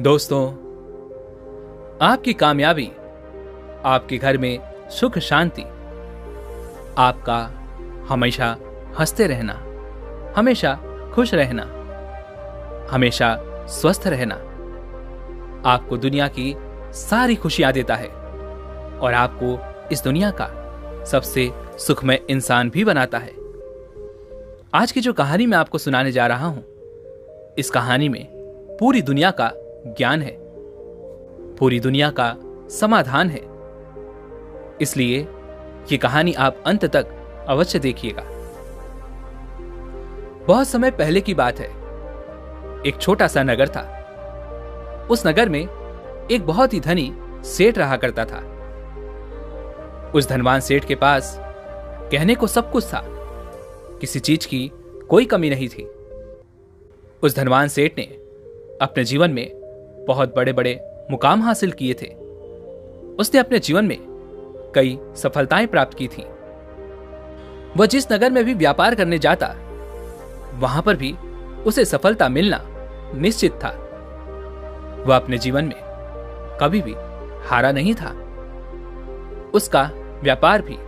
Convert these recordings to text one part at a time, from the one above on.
दोस्तों, आपकी कामयाबी, आपके घर में सुख शांति, आपका हमेशा हंसते रहना, हमेशा खुश रहना, हमेशा स्वस्थ रहना आपको दुनिया की सारी खुशियां देता है और आपको इस दुनिया का सबसे सुखमय इंसान भी बनाता है। आज की जो कहानी मैं आपको सुनाने जा रहा हूं, इस कहानी में पूरी दुनिया का ज्ञान है, पूरी दुनिया का समाधान है। इसलिए ये कहानी आप अंत तक अवश्य देखिएगा। बहुत समय पहले की बात है। एक छोटा सा नगर था। उस नगर में एक बहुत ही धनी सेठ रहा करता था। उस धनवान सेठ के पास कहने को सब कुछ था, किसी चीज की कोई कमी नहीं थी। उस धनवान सेठ ने अपने जीवन में बहुत बड़े बड़े मुकाम हासिल किए थे। उसने अपने जीवन में कई सफलताएं प्राप्त की थीं। वह जिस नगर में भी व्यापार करने जाता, वहां पर भी उसे सफलता मिलना निश्चित था। वह अपने जीवन में कभी भी हारा नहीं था। उसका व्यापार भी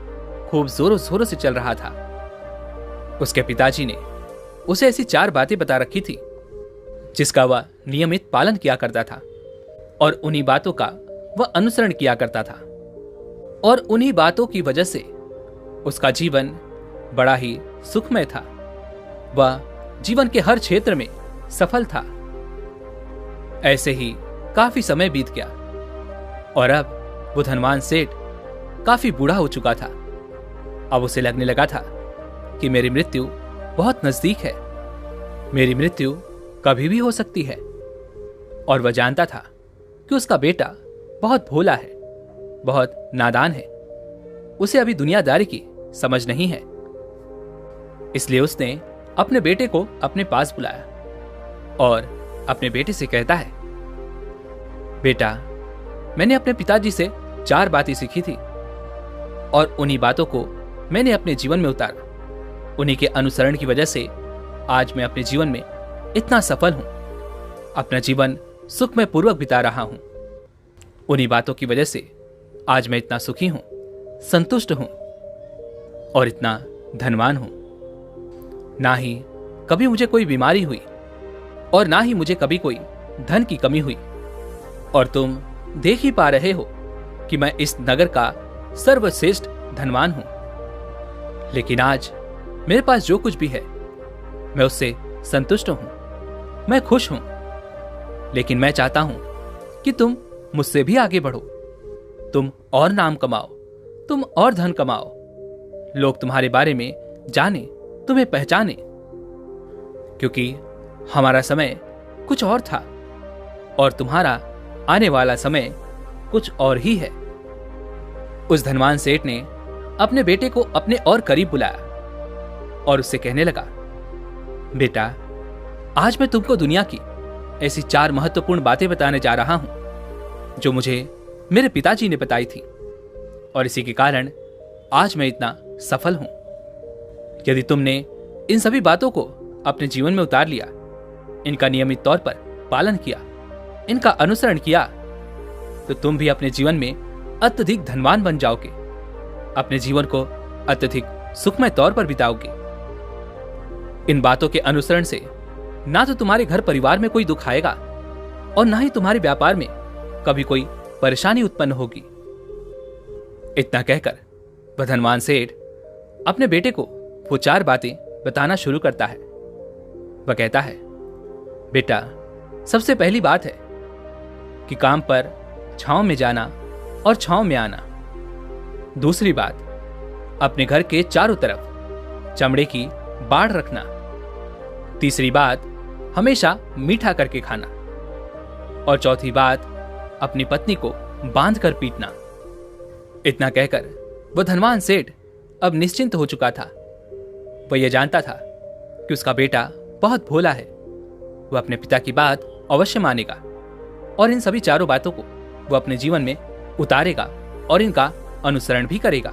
खूब जोरों शोरों से चल रहा था। उसके पिताजी ने उसे ऐसी 4 बातें बता रखी थी जिसका वह नियमित पालन किया करता था और उन्हीं बातों का वह अनुसरण किया करता था। और उन्हीं बातों की वजह से उसका जीवन बड़ा ही सुखमय था। वह जीवन के हर क्षेत्र में सफल था। ऐसे ही काफी समय बीत गया और अब वो धनवान सेठ काफी बूढ़ा हो चुका था। अब उसे लगने लगा था कि मेरी मृत्यु बहुत नजदीक है, मेरी मृत्यु कभी भी हो सकती है। और वह जानता था कि उसका बेटा बहुत भोला है, बहुत नादान है, उसे अभी दुनियादारी की समझ नहीं है। इसलिए उसने अपने बेटे को अपने पास बुलाया और अपने बेटे से कहता है, बेटा, मैंने अपने पिताजी से 4 बातें सीखी थी और उन्हीं बातों को मैंने अपने जीवन में उतारा। उन्हीं के अनुसरण की वजह से आज मैं अपने जीवन में इतना सफल हूं, अपना जीवन सुखमय पूर्वक बिता रहा हूं। उन्हीं बातों की वजह से आज मैं इतना सुखी हूं, संतुष्ट हूं और इतना धनवान हूं। ना ही कभी मुझे कोई बीमारी हुई और ना ही मुझे कभी कोई धन की कमी हुई। और तुम देख ही पा रहे हो कि मैं इस नगर का सर्वश्रेष्ठ धनवान हूं। लेकिन आज मेरे पास जो कुछ भी है, मैं उससे संतुष्ट हूं, मैं खुश हूं। लेकिन मैं चाहता हूं कि तुम मुझसे भी आगे बढ़ो, तुम और नाम कमाओ, तुम और धन कमाओ, लोग तुम्हारे बारे में जाने, तुम्हें पहचाने। क्योंकि हमारा समय कुछ और था और तुम्हारा आने वाला समय कुछ और ही है। उस धनवान सेठ ने अपने बेटे को अपने और करीब बुलाया और उससे कहने लगा, बेटा, आज मैं तुमको दुनिया की ऐसी 4 महत्वपूर्ण बातें बताने जा रहा हूं जो मुझे मेरे पिताजी ने बताई थी और इसी के कारण आज मैं इतना सफल हूं। यदि तुमने इन सभी बातों को अपने जीवन में उतार लिया, इनका नियमित तौर पर पालन किया, इनका अनुसरण किया, तो तुम भी अपने जीवन में अत्यधिक धनवान बन जाओगे, अपने जीवन को अत्यधिक सुखमय तौर पर बिताओगे। इन बातों के अनुसरण से ना तो तुम्हारे घर परिवार में कोई दुख आएगा और ना ही तुम्हारे व्यापार में कभी कोई परेशानी उत्पन्न होगी। इतना कहकर वह धनवान सेठ अपने बेटे को वो 4 बातें बताना शुरू करता है। वह कहता है, बेटा, सबसे पहली बात है कि काम पर छांव में जाना और छांव में आना। दूसरी बात, अपने घर के चारों तरफ चमड़े की बाड़ रखना। तीसरी बात, हमेशा मीठा करके खाना। और चौथी बात, अपनी पत्नी को बांध कर पीटना। इतना कहकर वह धनवान सेठ अब निश्चिंत हो चुका था। वह यह जानता था कि उसका बेटा बहुत भोला है, वह अपने पिता की बात अवश्य मानेगा और इन सभी 4 बातों को वह अपने जीवन में उतारेगा और इनका अनुसरण भी करेगा।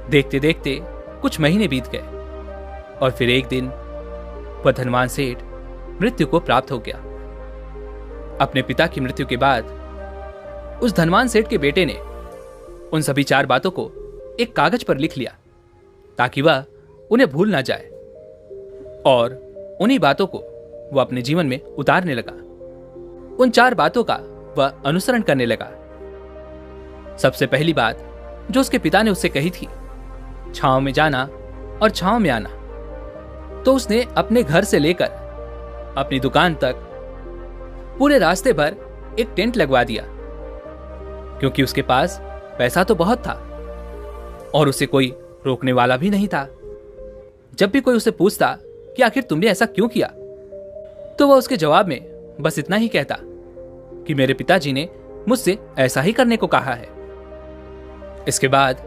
देखते देखते कुछ महीने बीत गए और फिर एक दिन वह धनवान सेठ मृत्यु को प्राप्त हो गया। अपने पिता की मृत्यु के बाद उस धनवान सेठ के बेटे ने उन सभी 4 बातों को एक कागज पर लिख लिया ताकि वह उन्हें भूल ना जाए, और उन्हीं बातों को वह अपने जीवन में उतारने लगा। उन 4 बातों का वह अनुसरण करने लगा। सबसे पहली बात जो उसके पिता ने उससे कही थी, छांव में जाना और छांव में आना, तो उसने अपने घर से लेकर अपनी दुकान तक पूरे रास्ते भर एक टेंट लगवा दिया, क्योंकि उसके पास पैसा तो बहुत था और उसे कोई रोकने वाला भी नहीं था। जब भी कोई उसे पूछता कि आखिर तुमने ऐसा क्यों किया, तो वह उसके जवाब में बस इतना ही कहता कि मेरे पिताजी ने मुझसे ऐसा ही करने को कहा है। इसके बाद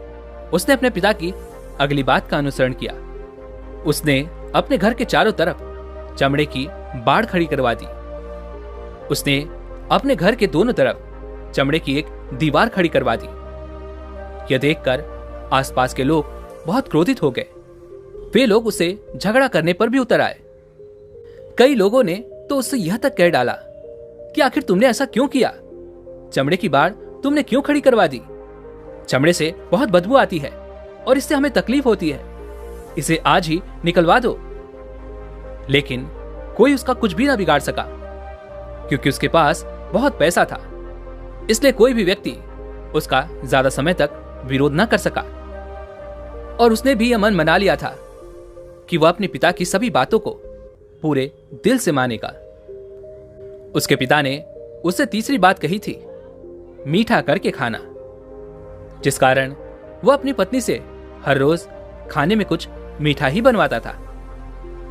उसने अपने पिता की अगली बात का अनुसरण किया। उसने अपने घर के चारों तरफ चमड़े की बाड़ खड़ी करवा दी। उसने अपने घर के दोनों तरफ चमड़े की एक दीवार खड़ी करवा दी। यह देखकर आसपास के लोग बहुत क्रोधित हो गए। वे लोग उसे झगड़ा करने पर भी उतर आए। कई लोगों ने तो उससे यह तक कह डाला कि आखिर तुमने ऐसा क्यों किया? चमड़े की बाड़ तुमने क्यों खड़ी करवा दी? चमड़े से बहुत बदबू आती है और इससे हमें तकलीफ होती है। इसे आज ही निकलवा दो। लेकिन कोई उसका कुछ भी ना बिगाड़ सका, क्योंकि उसके पास बहुत पैसा था। इसलिए कोई भी व्यक्ति उसका ज्यादा समय तक विरोध न कर सका। और उसने भी यह मन बना लिया था कि वह अपने पिता की सभी बातों को पूरे दिल से मानेगा। उसके पिता ने उससे तीसरी बात कही थी, मीठा करके खाना, जिस कारण वह अपनी पत्नी से हर रोज खाने में कुछ मीठा ही बनवाता था।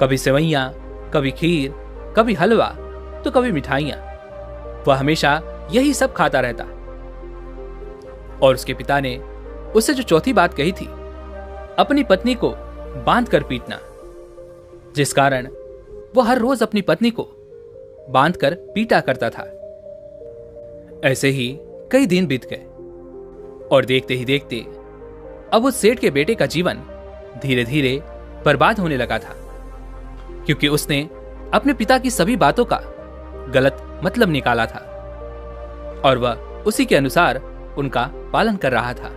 कभी सेवइयां, कभी खीर, कभी हलवा, तो कभी मिठाइयां। वह हमेशा यही सब खाता रहता। और उसके पिता ने उससे जो चौथी बात कही थी, अपनी पत्नी को बांध कर पीटना, जिस कारण वह हर रोज अपनी पत्नी को बांध कर पीटा करता था। ऐसे ही कई दिन बीत गए और देखते ही देखते अब उस सेठ के बेटे का जीवन धीरे धीरे बर्बाद होने लगा था, क्योंकि उसने अपने पिता की सभी बातों का गलत मतलब निकाला था और वह उसी के अनुसार उनका पालन कर रहा था।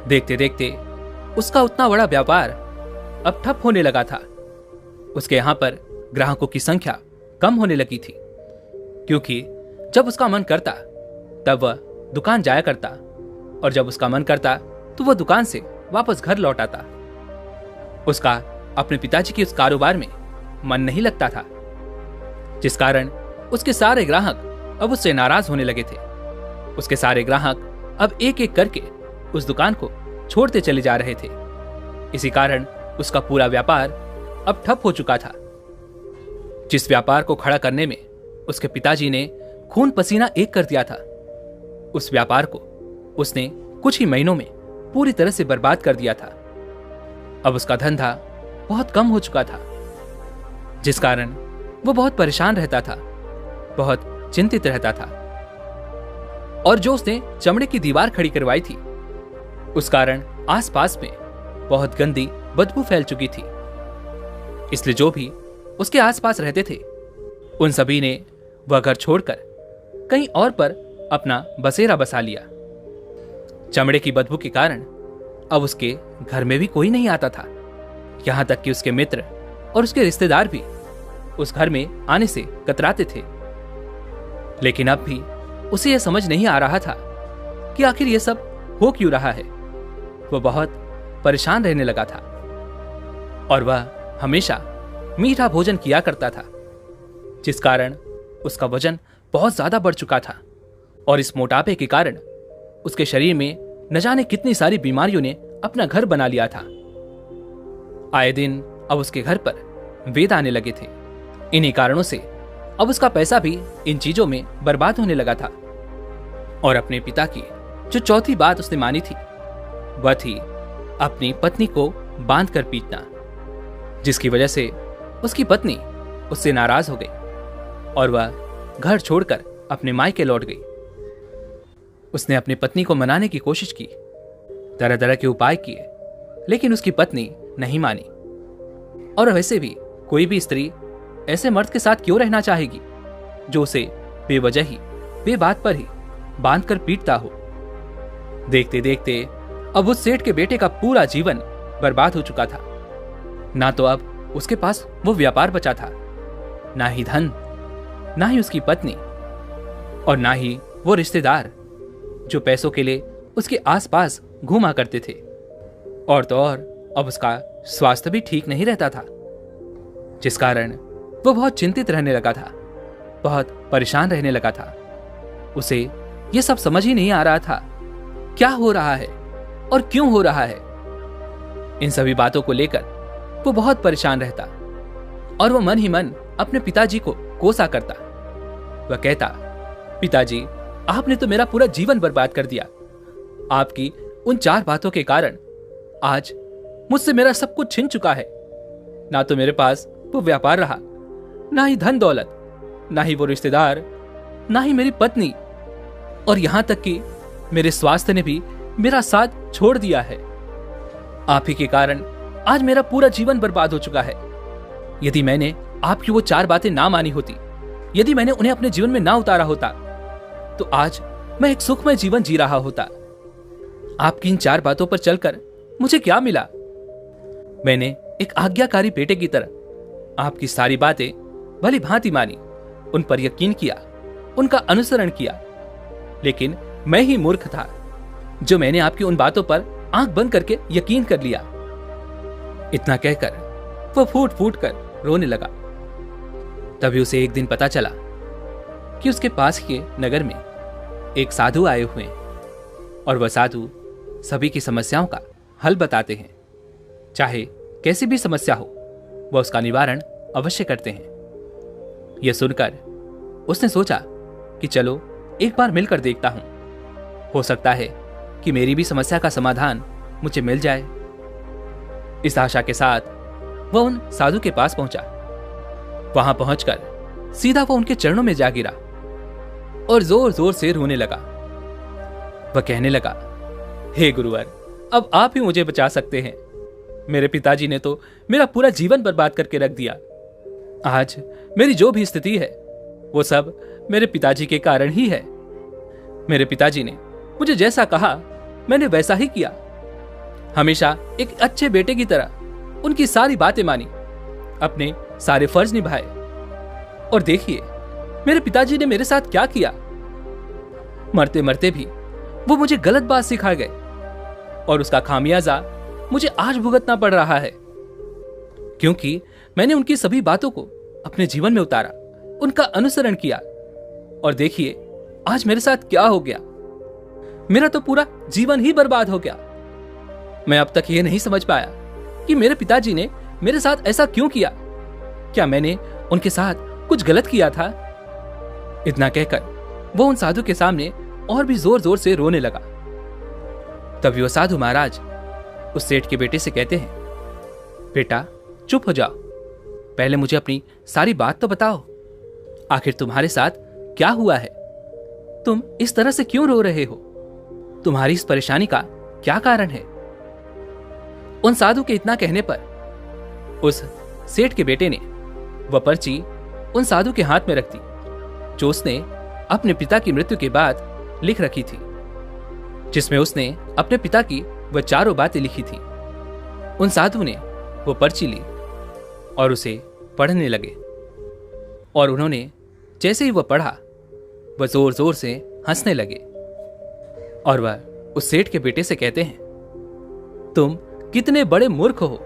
देखते देखते उसका उतना बड़ा व्यापार अब ठप होने लगा था। उसके यहां पर ग्राहकों की संख्या कम होने लगी थी, क्योंकि जब उसका मन करता तब वह दुकान जाया करता और जब उसका मन करता तो वह दुकान से वापस घर लौट आता। उसका अपने पिताजी के उस कारोबार में मन नहीं लगता था, जिस कारण उसके सारे ग्राहक अब उससे नाराज होने लगे थे। उसके सारे ग्राहक अब एक एक करके उस दुकान को छोड़ते चले जा रहे थे। इसी कारण उसका पूरा व्यापार अब ठप हो चुका था। जिस व्यापार को खड़ा करने में उसके पिताजी ने खून पसीना एक कर दिया था, उस व्यापार को उसने कुछ ही महीनों में पूरी तरह से बर्बाद कर दिया था। अब उसका धंधा बहुत कम हो चुका था, जिस कारण वो बहुत परेशान रहता था, बहुत चिंतित रहता था। और जो उसने चमड़े की दीवार खड़ी करवाई थी, उस कारण आसपास में बहुत गंदी बदबू फैल चुकी थी। इसलिए जो भी उसके आसपास रहते थे, उन सभी ने वह घर छोड़कर कहीं और पर अपना बसेरा बसा लिया। चमड़े की बदबू के कारण अब उसके घर में भी कोई नहीं आता था। यहां तक कि उसके मित्र और उसके रिश्तेदार भी उस घर में आने से कतराते थे। लेकिन अब भी उसे यह समझ नहीं आ रहा था कि आखिर यह सब हो क्यों रहा है। वह बहुत परेशान रहने लगा था और वह हमेशा मीठा भोजन किया करता था, जिस कारण उसका वजन बहुत ज्यादा बढ़ चुका था। और इस मोटापे के कारण उसके शरीर में न जाने कितनी सारी बीमारियों ने अपना घर बना लिया था। आए दिन अब उसके घर पर वेद आने लगे थे। इन्हीं कारणों से अब उसका पैसा भी इन चीजों में बर्बाद होने लगा था। और अपने पिता की जो चौथी बात उसने मानी थी, वह थी अपनी पत्नी को बांध कर पीटना, जिसकी वजह से उसकी पत्नी उससे नाराज हो गई और वह घर छोड़कर अपने मायके लौट गई। उसने अपनी पत्नी को मनाने की कोशिश की, तरह तरह के उपाय किए, लेकिन उसकी पत्नी नहीं मानी। और वैसे भी कोई भी स्त्री ऐसे मर्द के साथ क्यों रहना चाहेगी जो उसे बेवजह ही बेबात पर ही बांध कर पीटता हो। देखते देखते अब उस सेठ के बेटे का पूरा जीवन बर्बाद हो चुका था। ना तो अब उसके पास वो व्यापार बचा था, ना ही धन, ना ही उसकी पत्नी, और ना ही वो रिश्तेदार जो पैसों के लिए उसके आसपास घूमा करते थे। और तो और अब उसका स्वास्थ्य भी ठीक नहीं रहता था, जिस कारण वो बहुत चिंतित रहने लगा था, बहुत परेशान रहने लगा था। उसे ये सब समझ ही नहीं आ रहा था क्या हो रहा है और क्यों हो रहा है। इन सभी बातों को लेकर वो बहुत परेशान रहता और वो मन ही मन अपने पिताजी को कोसा करता। वह कहता, पिताजी, आपने तो मेरा पूरा जीवन बर्बाद कर दिया। आपकी उन 4 बातों के कारण आज मुझसे मेरा सब कुछ छिन चुका है। ना तो मेरे पास वो व्यापार रहा, ना ही धन दौलत, ना ही वो रिश्तेदार, ना ही मेरी पत्नी, और यहां तक कि मेरे स्वास्थ्य ने भी मेरा साथ छोड़ दिया है। आप ही के कारण आज मेरा पूरा जीवन बर्बाद हो चुका है। यदि मैंने आपकी वो 4 बातें ना मानी होती, यदि मैंने उन्हें अपने जीवन में ना उतारा होता, तो आज मैं एक सुखमय जीवन जी रहा होता। आपकी इन 4 बातों पर चलकर मुझे क्या मिला? मैंने एक आज्ञाकारी बेटे की तरह आपकी सारी बातें भली भांति मानी, उन पर यकीन किया, उनका अनुसरण किया। लेकिन मैं ही मूर्ख था जो मैंने आपकी उन बातों पर आंख बंद करके यकीन कर लिया। इतना कहकर वो फूट फूट कर रोने लगा। तभी उसे एक दिन पता चला कि उसके पास के नगर में एक साधु आए हुए हैं और वह साधु सभी की समस्याओं का हल बताते हैं। चाहे कैसी भी समस्या हो, वह उसका निवारण अवश्य करते हैं। यह सुनकर उसने सोचा कि चलो एक बार मिलकर देखता हूं, हो सकता है कि मेरी भी समस्या का समाधान मुझे मिल जाए। इस आशा के साथ वह उन साधु के पास पहुंचा। वहां पहुंचकर सीधा वह उनके चरणों में जा गिरा और जोर जोर से रोने लगा। वह कहने लगा, हे गुरुवर, अब आप ही मुझे बचा सकते हैं। मेरे पिताजी ने तो मेरा पूरा जीवन बर्बाद करके रख दिया। आज मेरी जो भी स्थिति है वो सब मेरे पिताजी के कारण ही है। मेरे पिताजी ने मुझे जैसा कहा मैंने वैसा ही किया। हमेशा एक अच्छे बेटे की तरह उनकी सारी बातें मानी, अपने सारे फर्ज निभाए। और देखिए मेरे पिताजी ने मेरे साथ क्या किया। मरते मरते भी वो मुझे गलत बात सिखा गए और उसका खामियाजा मुझे आज भुगतना पड़ रहा है, क्योंकि मैंने उनकी सभी बातों को अपने जीवन में उतारा, उनका अनुसरण किया। और देखिए आज मेरे साथ क्या हो गया। मेरा तो पूरा जीवन ही बर्बाद हो गया। मैं अब तक ये नहीं समझ पाया कि मेरे पिताजी ने मेरे साथ ऐसा क्यों किया। क्या मैंने उनके साथ कुछ गलत किया था? इतना कहकर वो उन साधु के सामने और भी जोर जोर से रोने लगा। तभी वो साधु महाराज उस सेठ के बेटे से कहते हैं, बेटा चुप हो जाओ, पहले मुझे अपनी सारी बात तो बताओ। आखिर तुम्हारे साथ क्या हुआ है? तुम इस तरह से क्यों रो रहे हो? तुम्हारी इस परेशानी का क्या कारण है? उन साधु के इतना कहने पर उस सेठ के बेटे ने वह पर्ची उन साधु के हाथ में रख दी, जो उसने अपने पिता की मृत्यु के बाद लिख रखी थी, जिसमें उसने अपने पिता की वह 4 बातें लिखी थी। उन साधु ने वो पर्ची ली और उसे पढ़ने लगे, और उन्होंने जैसे ही वह पढ़ा, वह जोर जोर से हंसने लगे। और वह उस सेठ के बेटे से कहते हैं, तुम कितने बड़े मूर्ख हो।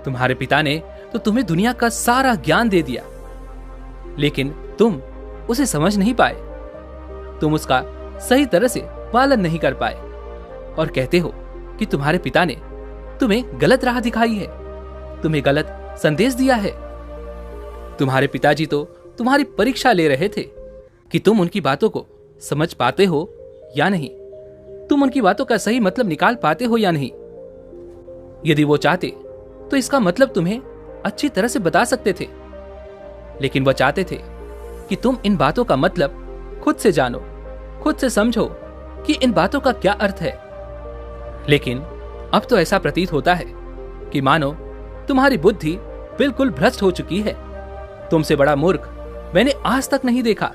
तुम्हारे पिता ने तो तुम्हें दुनिया का सारा ज्ञान दे दिया, लेकिन तुम उसे समझ नहीं पाए, तुम उसका सही तरह से पालन नहीं कर पाए, और कहते हो कि तुम्हारे पिता ने तुम्हें गलत राह दिखाई है, तुम्हें गलत संदेश दिया है। तुम्हारे पिताजी तो तुम्हारी परीक्षा ले रहे थे कि तुम उनकी बातों को समझ पाते हो या नहीं, तुम उनकी बातों का सही मतलब निकाल पाते हो या नहीं। यदि वो चाहते तो इसका मतलब तुम्हें अच्छी तरह से बता सकते थे, लेकिन वह चाहते थे कि तुम इन बातों का मतलब खुद से जानो, खुद से समझो कि इन बातों का क्या अर्थ है। लेकिन अब तो ऐसा प्रतीत होता है कि मानो तुम्हारी बुद्धि बिल्कुल भ्रष्ट हो चुकी है। तुमसे बड़ा मूर्ख मैंने आज तक नहीं देखा।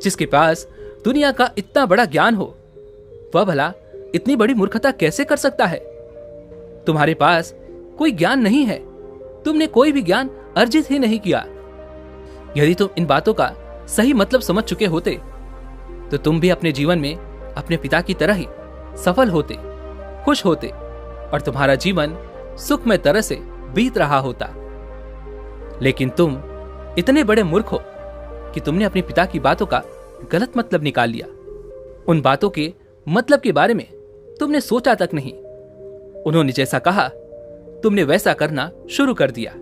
जिसके पास दुनिया का इतना बड़ा ज्ञान हो, वह भला इतनी बड़ी मूर्खता कैसे कर सकता है? तुम्हारे पास कोई ज्ञान नहीं है, तुमने कोई भी ज्ञान अर्जित ही नहीं किया। यदि तुम इन बातों का सही मतलब समझ चुके होते तो तुम भी अपने जीवन में अपने पिता की तरह ही सफल होते, खुश होते और तुम्हारा जीवन सुखमय तरह से बीत रहा होता। लेकिन तुम इतने बड़े मूर्ख हो कि तुमने अपने पिता की बातों का गलत मतलब निकाल लिया। उन बातों के मतलब के बारे में तुमने सोचा तक नहीं। उन्होंने जैसा कहा तुमने वैसा करना शुरू कर दिया।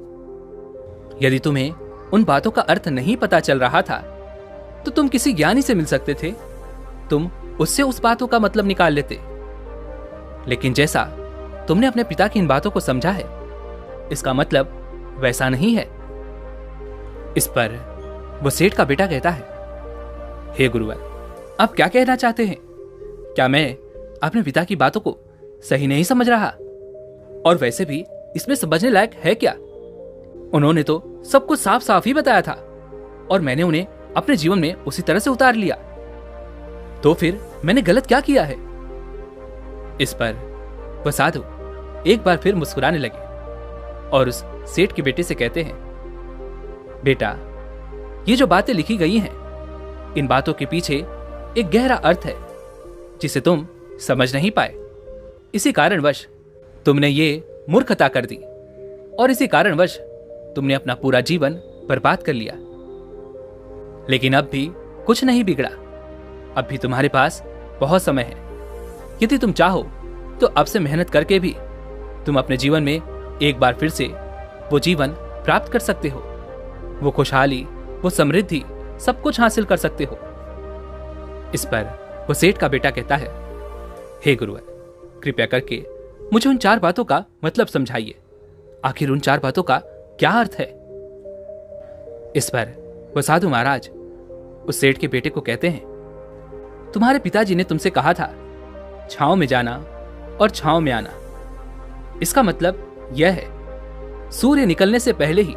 यदि तुम्हें उन बातों का अर्थ नहीं पता चल रहा था तो तुम किसी ज्ञानी से मिल सकते थे, तुम उससे उस बातों का मतलब निकाल लेते। लेकिन जैसा तुमने अपने पिता की इन बातों को समझा है, इसका मतलब वैसा नहीं है। इस पर वो सेठ का बेटा कहता है, हे गुरुवर, आप क्या कहना चाहते हैं? क्या मैं अपने पिता की बातों को सही नहीं समझ रहा? और वैसे भी इसमें समझने लायक है क्या? उन्होंने तो सब कुछ साफ साफ ही बताया था और मैंने उन्हें अपने जीवन में उसी तरह से उतार लिया। तो फिर मैंने गलत क्या किया है? इस पर वह साधु एक बार फिर मुस्कुराने लगे और उस सेठ के बेटे से कहते हैं, बेटा, ये जो बातें लिखी गई हैं, इन बातों के पीछे एक गहरा अर्थ है जिसे तुम समझ नहीं पाए। इसी कारणवश तुमने ये मूर्खता कर दी और इसी कारणवश तुमने अपना पूरा जीवन बर्बाद कर लिया। लेकिन अब भी कुछ नहीं बिगड़ा। अब भी तुम्हारे पास बहुत समय है। यदि तुम चाहो तो अब से मेहनत करके भी तुम अपने जीवन में एक बार फिर से वो जीवन प्राप्त कर सकते हो। वो खुशहाली, वो समृद्धि, सब कुछ हासिल कर सकते हो। इस पर वो सेठ का बेटा कहता है, हे गुरुवर, कृपया करके मुझे उन 4 बातों का मतलब समझाइए। आखिर उन 4 बातों का क्या अर्थ है? इस पर वो साधु महाराज उस सेठ के बेटे को कहते हैं, तुम्हारे पिताजी ने तुमसे कहा था छांव में जाना और छांव में आना। इसका मतलब यह है, सूर्य निकलने से पहले ही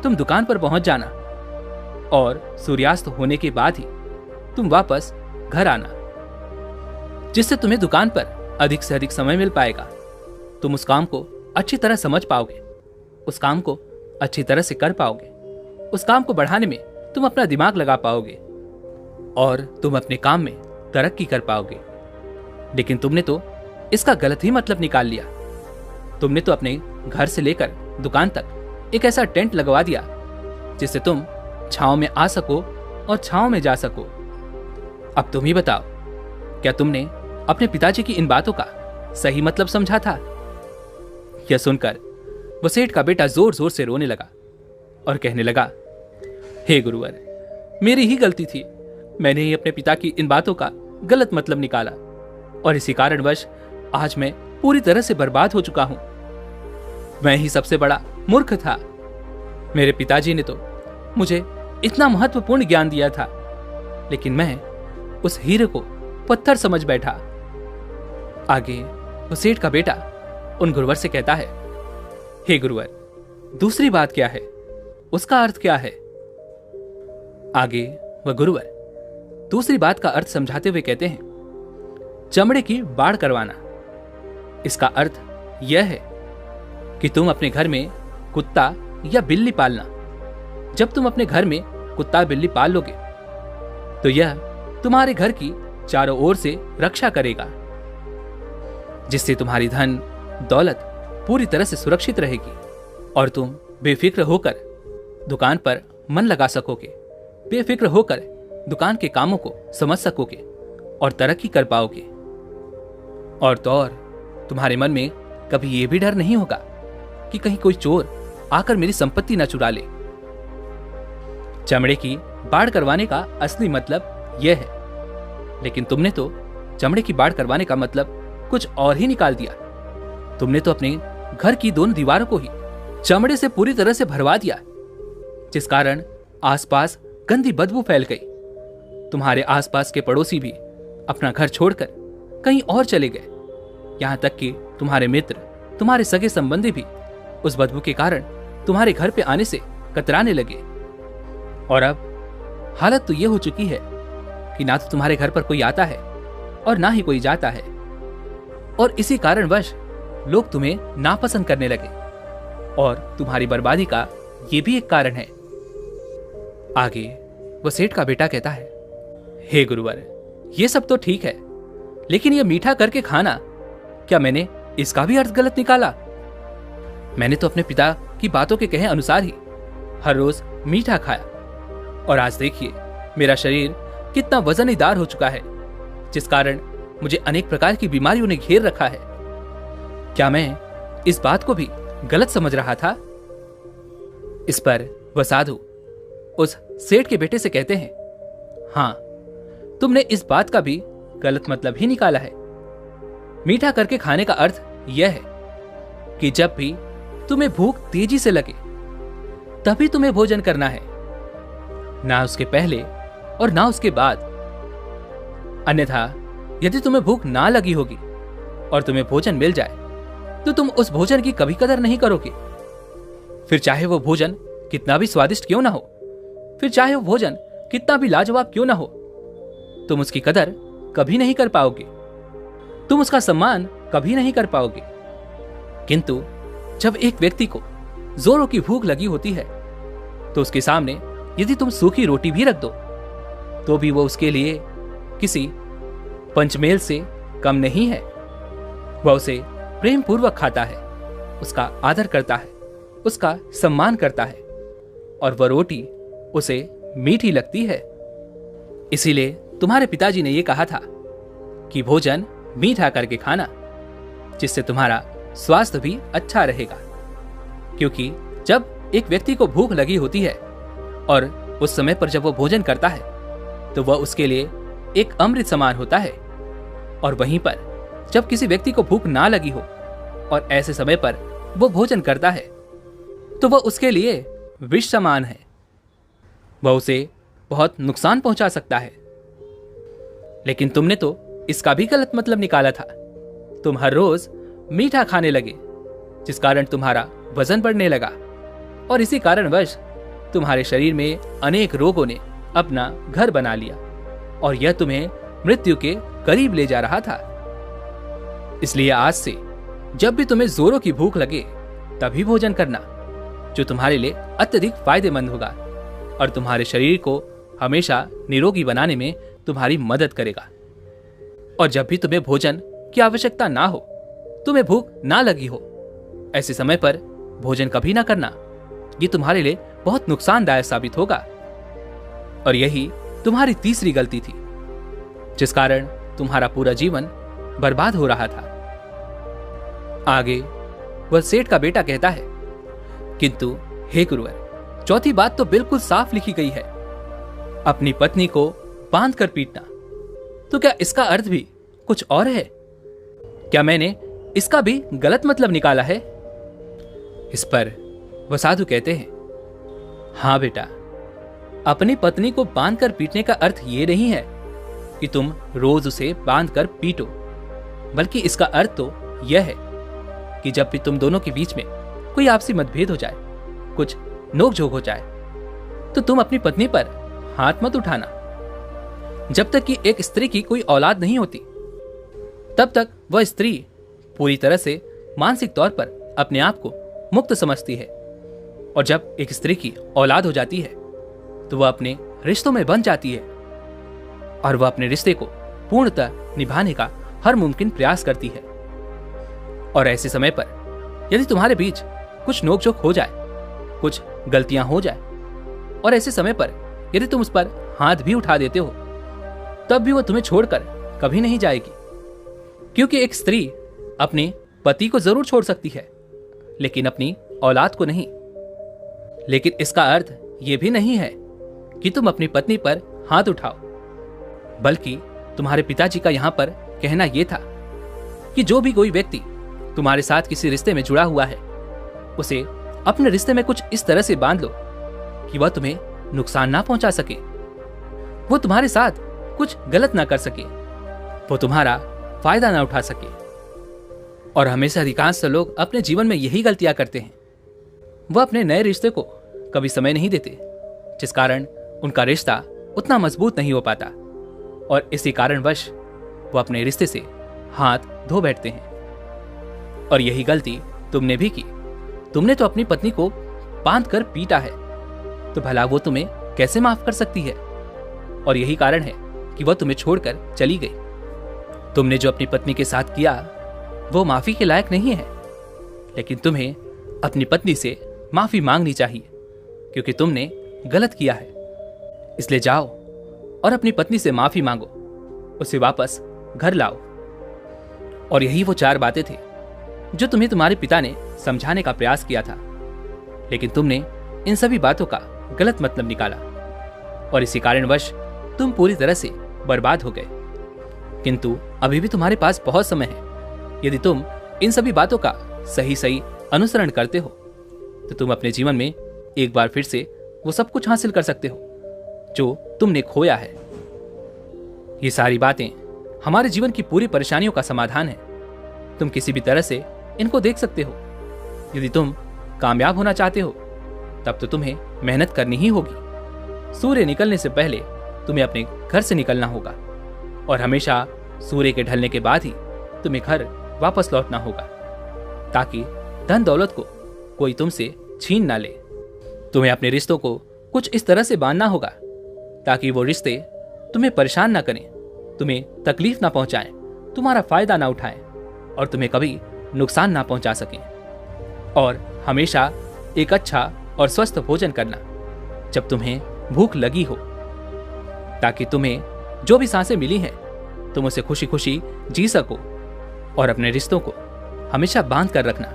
तुम दुकान पर पहुंच जाना और सूर्यास्त होने के बाद ही तुम वापस घर आना, जिससे तुम्हें दुकान पर अधिक से अधिक समय मिल पाएगा। तुम उस काम को अच्छी तरह समझ पाओगे, उस काम को अच्छी तरह से कर पाओगे, उस काम को बढ़ाने में तुम अपना दिमाग लगा पाओगे और तुम अपने काम में तरक्की कर पाओगे। लेकिन तुमने तो इसका गलत ही मतलब निकाल लिया। तुमने तो अपने घर से लेकर दुकान तक एक ऐसा टेंट लगवा दिया जिससे तुम छांव में आ सको और छांव में जा सको। अब तुम ही बताओ, क्या तुमने अपने पिताजी की इन बातों का सही मतलब समझा था? यह सुनकर वो सेठ का बेटा जोर जोर से रोने लगा और कहने लगा, हे गुरुवर, मेरी ही गलती थी। मैंने ही अपने पिता की इन बातों का गलत मतलब निकाला और इसी कारणवश आज मैं पूरी तरह से बर्बाद हो चुका हूं। मैं ही सबसे बड़ा मूर्ख था। मेरे पिताजी ने तो मुझे इतना महत्वपूर्ण ज्ञान दिया था, लेकिन मैं उस हीरे को पत्थर समझ बैठा। आगे वो सेठ का बेटा उन गुरुवर से कहता है, हे गुरुवर, दूसरी बात क्या है? उसका अर्थ क्या है? आगे वह गुरुवर दूसरी बात का अर्थ समझाते हुए कहते हैं, चमड़े की बाड़ करवाना। इसका अर्थ यह है कि तुम अपने घर में कुत्ता या बिल्ली पालना। जब तुम अपने घर में कुत्ता बिल्ली पाल लोगे तो यह तुम्हारे घर की चारों ओर से रक्षा करेगा, जिससे तुम्हारी धन दौलत पूरी तरह से सुरक्षित रहेगी और तुम बेफिक्र होकर दुकान पर मन लगा सकोगे, बेफिक्र होकर दुकान के कामों को समझ सकोगे और तरक्की कर पाओगे। और तो और तुम्हारे मन में कभी यह भी डर नहीं होगा कि कहीं कोई चोर आकर मेरी संपत्ति न चुरा ले। चमड़े की बाड़ करवाने का असली मतलब यह है, लेकिन तुमने तो चमड़े की बाड़ करवाने का मतलब कुछ और ही निकाल दिया। तुमने तो अपने घर की दोनों दीवारों को ही चमड़े से पूरी तरह से भरवा दिया, जिस कारण आसपास गंदी बदबू फैल गई। तुम्हारे आसपास के पड़ोसी भी अपना घर छोड़कर कहीं और चले गए। यहां तक कि तुम्हारे मित्र, तुम्हारे सगे संबंधी भी उस बदबू के कारण तुम्हारे घर पे आने से कतराने लगे। और अब हालत तो ये हो चुकी है कि ना तो तुम्हारे घर पर कोई आता है और ना ही कोई जाता है, और इसी कारणवश लोग तुम्हें नापसंद करने लगे, और तुम्हारी बर्बादी का ये भी एक कारण है। आगे वो सेठ का बेटा कहता है, हे गुरुवर, ये सब तो ठीक है, लेकिन ये मीठा करके खाना, क्या मैंने इसका भी अर्थ गलत निकाला? मैंने तो अपने पिता की बातों के कहे अनुसार ही हर रोज मीठा खाया, और आज देखिए मेरा शरीर कितना वजनीदार हो चुका है, जिस कारण मुझे अनेक प्रकार की बीमारियों ने घेर रखा है। क्या मैं इस बात को भी गलत समझ रहा था? इस पर वह साधु उस सेठ के बेटे से कहते हैं, हाँ, तुमने इस बात का भी गलत मतलब ही निकाला है। मीठा करके खाने का अर्थ यह है कि जब भी तुम्हें भूख तेजी से लगे तभी तुम्हें भोजन करना है, ना उसके पहले और ना उसके बाद। अन्यथा यदि तुम्हें भूख ना लगी होगी और तुम्हें भोजन मिल जाए तो तुम उस भोजन की कभी कदर नहीं करोगे। फिर चाहे वो भोजन कितना भी स्वादिष्ट क्यों ना हो, फिर चाहे वो भोजन कितना भी लाजवाब क्यों ना हो, तुम उसकी कदर कभी नहीं कर पाओगे, तुम उसका सम्मान कभी नहीं कर पाओगे। किंतु जब एक व्यक्ति को जोरों की भूख लगी होती है तो उसके सामने यदि तुम सूखी रोटी भी रख दो तो भी वो उसके लिए किसी पंचमेल से कम नहीं है। वह उसे प्रेम पूर्वक खाता है, उसका आदर करता है, उसका सम्मान करता है, और वह रोटी उसे मीठी लगती है। इसीलिए तुम्हारे पिताजी ने यह कहा था कि भोजन मीठा करके खाना, जिससे तुम्हारा स्वास्थ्य भी अच्छा रहेगा। क्योंकि जब एक व्यक्ति को भूख लगी होती है और उस समय पर जब वो भोजन करता है तो वह उसके लिए एक अमृत समान होता है, और वहीं पर जब किसी व्यक्ति को भूख ना लगी हो और ऐसे समय पर वो भोजन करता है तो वह उसके लिए विष समान है, वह उसे बहुत नुकसान पहुंचा सकता है। लेकिन तुमने तो इसका भी गलत मतलब निकाला था। तुम हर रोज मीठा खाने लगे, जिस कारण तुम्हारा वजन बढ़ने लगा, और इसी कारणवश तुम्हारे शरीर में अनेक रोगों ने अपना घर बना लिया और यह तुम्हें मृत्यु के करीब ले जा रहा था। इसलिए आज से जब भी तुम्हें जोरों की भूख लगे तभी भोजन करना, जो तुम्हारे लिए अत्यधिक फायदेमंद होगा और तुम्हारे शरीर को हमेशा निरोगी बनाने में तुम्हारी मदद करेगा। और जब भी तुम्हें भोजन की आवश्यकता ना हो, तुम्हें भूख ना लगी हो, ऐसे समय पर भोजन कभी ना करना। ये तुम्हारे लिए बहुत नुकसानदायक साबित होगा। और यही तुम्हारी तीसरी गलती थी, जिस कारण तुम्हारा पूरा जीवन बर्बाद हो रहा था। आगे वह सेठ का बेटा कहता है, किंतु हे गुरुवर, चौथी बात तो बिल्कुल साफ लिखी गई है, अपनी पत्नी को बांध कर पीटना। तो क्या इसका अर्थ भी कुछ और है? क्या मैंने इसका भी गलत मतलब निकाला है? इस पर वह साधु कहते हैं, हां बेटा, अपनी पत्नी को बांधकर पीटने का अर्थ यह नहीं है कि तुम रोज उसे बांधकर पीटो, बल्कि इसका अर्थ तो यह है कि जब भी तुम दोनों के बीच में कोई आपसी मतभेद हो जाए, कुछ नोकझोंक हो जाए, तो तुम अपनी पत्नी पर हाथ मत उठाना। जब तक कि एक स्त्री की कोई औलाद नहीं होती, तब तक वह स्त्री पूरी तरह से मानसिक तौर पर अपने आप को मुक्त समझती है, और जब एक स्त्री की औलाद हो जाती है तो वह अपने रिश्तों में बंध जाती है और वह अपने रिश्ते को पूर्णतः निभाने का हर मुमकिन प्रयास करती है। और ऐसे समय पर यदि तुम्हारे बीच कुछ नोकझोंक हो जाए, कुछ गलतियां हो जाए, और ऐसे समय पर यदि तुम उस पर हाथ भी उठा देते हो, तब भी वह तुम्हें छोड़कर कभी नहीं जाएगी। क्योंकि एक स्त्री अपने पति को जरूर छोड़ सकती है, लेकिन अपनी औलाद को नहीं। लेकिन इसका अर्थ यह भी नहीं है कि तुम अपनी पत्नी पर हाथ उठाओ, बल्कि तुम्हारे पिताजी का यहां पर कहना यह था कि जो भी कोई व्यक्ति तुम्हारे साथ किसी रिश्ते में जुड़ा हुआ है, उसे अपने रिश्ते में कुछ इस तरह से बांध लो कि वह तुम्हें नुकसान ना पहुंचा सके, वो तुम्हारे साथ कुछ गलत ना कर सके, वो तुम्हारा फायदा ना उठा सके। और हमेशा अधिकांश लोग अपने जीवन में यही गलतियां करते हैं। वह अपने नए रिश्ते को कभी समय नहीं देते, जिस कारण उनका रिश्ता उतना मजबूत नहीं हो पाता और इसी कारणवश वो अपने रिश्ते से हाथ धो बैठते हैं। और यही गलती तुमने भी की। तुमने तो अपनी पत्नी को बांध कर पीटा है, तो भला वो तुम्हें कैसे माफ कर सकती है? और यही कारण है कि वह तुम्हें छोड़कर चली गई। तुमने जो अपनी पत्नी के साथ किया वो माफी के लायक नहीं है, लेकिन तुम्हें अपनी पत्नी से माफी मांगनी चाहिए क्योंकि तुमने गलत किया है। इसलिए जाओ और अपनी पत्नी से माफी मांगो, उसे वापस घर लाओ। और यही वो 4 बातें थी जो तुम्हें तुम्हारे पिता ने समझाने का प्रयास किया था, लेकिन तुमने इन सभी बातों का गलत मतलब निकाला और इसी कारणवश तुम पूरी तरह से बर्बाद हो गए। किंतु अभी भी तुम्हारे पास बहुत समय है। यदि तुम इन सभी बातों का सही अनुसरण करते हो तो तुम अपने जीवन में एक बार फिर से वो सब कुछ हासिल कर सकते हो जो तुमने खोया है। ये सारी बातें हमारे जीवन की पूरी परेशानियों का समाधान है। तुम किसी भी तरह से इनको देख सकते हो। यदि तुम कामयाब होना चाहते हो तब तो तुम्हें मेहनत करनी ही होगी। सूर्य निकलने से पहले तुम्हें अपने घर से निकलना होगा और हमेशा सूर्य के ढलने के बाद ही तुम्हें घर वापस लौटना होगा, ताकि धन दौलत को कोई तुमसे छीन ना ले। तुम्हें अपने रिश्तों को कुछ इस तरह से बांधना होगा ताकि वो रिश्ते तुम्हें परेशान ना करें, तुम्हें तकलीफ ना पहुंचाएं, तुम्हारा फायदा ना उठाएं और तुम्हें कभी नुकसान ना पहुंचा सकें। और हमेशा एक अच्छा और स्वस्थ भोजन करना जब तुम्हें भूख लगी हो, ताकि तुम्हें जो भी सांसें मिली हैं तुम उसे खुशी खुशी जी सको। और अपने रिश्तों को हमेशा बांध कर रखना,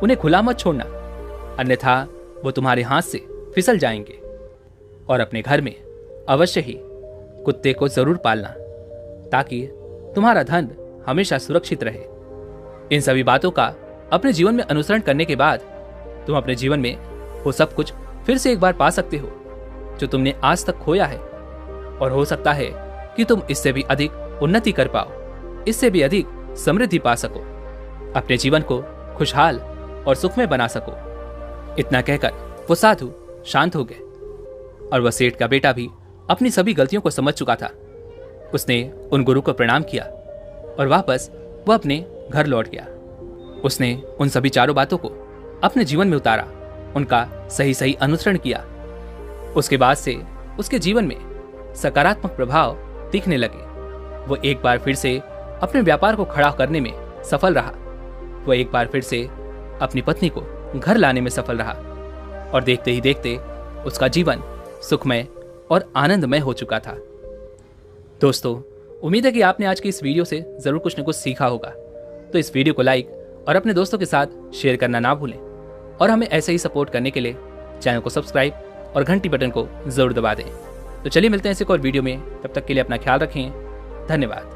उन्हें खुला मत छोड़ना, अन्यथा वो तुम्हारे हाथ से फिसल जाएंगे। और अपने घर में अवश्य ही कुत्ते को जरूर पालना ताकि तुम्हारा धन हमेशा सुरक्षित रहे। इन सभी बातों का अपने जीवन में अनुसरण करने के बाद तुम अपने जीवन में वो सब कुछ फिर से एक बार पा सकते हो जो तुमने आज तक खोया है। और हो सकता है कि तुम इससे भी अधिक उन्नति कर पाओ, इससे भी अधिक समृद्धि पा सको, अपने जीवन को खुशहाल और सुखमय बना सको। इतना कहकर वो साधु शांत हो गए और वह सेठ का बेटा भी अपनी सभी गलतियों को समझ चुका था। उसने उन गुरु को प्रणाम किया और वापस वह अपने घर लौट गया। उसने उन सभी 4 बातों को अपने जीवन में उतारा, उनका सही अनुसरण किया। उसके बाद से उसके जीवन में सकारात्मक प्रभाव दिखने लगे। वो एक बार फिर से अपने व्यापार को खड़ा करने में सफल रहा। वो एक बार फिर से अपनी पत्नी को घर लाने में सफल रहा और देखते ही देखते उसका जीवन सुखमय और आनंदमय हो चुका था। दोस्तों, उम्मीद है कि आपने आज की इस वीडियो से जरूर कुछ न कुछ सीखा होगा। तो इस वीडियो को लाइक और अपने दोस्तों के साथ शेयर करना ना भूलें और हमें ऐसे ही सपोर्ट करने के लिए चैनल को सब्सक्राइब और घंटी बटन को जरूर दबा दें। तो चलिए मिलते हैं ऐसे एक और वीडियो में, तब तक के लिए अपना ख्याल रखें। धन्यवाद।